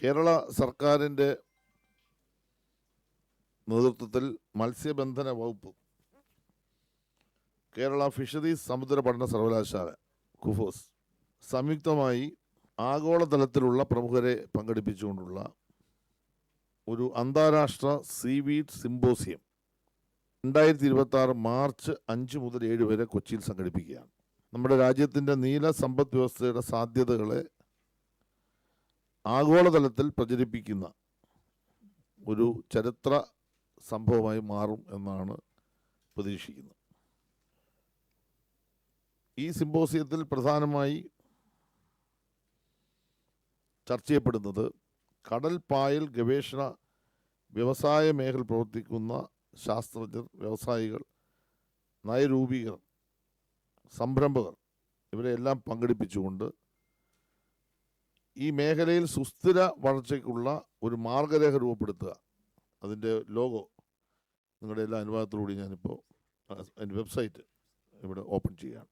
കേരള സർക്കാരിൻ്റെ നേതൃത്വത്തിൽ മത്സ്യബന്ധന വകുപ്പ്, കേരള ഫിഷറീസ് സമുദ്ര പഠന സർവകലാശാല കുഫോസ് സംയുക്തമായി ആഗോളതലത്തിലുള്ള പ്രമുഖരെ പങ്കെടുപ്പിച്ചുകൊണ്ടുള്ള ഒരു അന്താരാഷ്ട്ര സീവീഡ് സിംപോസിയം 2026 മാർച്ച് 5 മുതൽ 7 വരെ കൊച്ചിയിൽ സംഘടിപ്പിക്കുകയാണ്. നമ്മുടെ രാജ്യത്തിൻ്റെ നീല സമ്പദ് വ്യവസ്ഥയുടെ സാധ്യതകളെ ആഗോളതലത്തിൽ പ്രചരിപ്പിക്കുന്ന ഒരു ചരിത്ര സംഭവമായി മാറും എന്നാണ് പ്രതീക്ഷിക്കുന്നത്. ഈ സിംപോസിയത്തിൽ പ്രധാനമായി ചർച്ച ചെയ്യപ്പെടുന്നത് കടൽ പായൽ ഗവേഷണ വ്യവസായ മേഖല പ്രവർത്തിക്കുന്ന ശാസ്ത്രജ്ഞർ, വ്യവസായികൾ, നയരൂപീകർ, സംരംഭകർ ഇവരെല്ലാം പങ്കെടുപ്പിച്ചുകൊണ്ട് ഈ മേഖലയിൽ സുസ്ഥിര വളർച്ചയ്ക്കുള്ള ഒരു മാർഗരേഖ രൂപപ്പെടുത്തുക. അതിൻ്റെ ലോഗോ നിങ്ങളുടെ എല്ലാ അനുവാദത്തോടുകൂടി ഞാനിപ്പോൾ എൻ്റെ വെബ്സൈറ്റ് ഇവിടെ ഓപ്പൺ ചെയ്യുകയാണ്.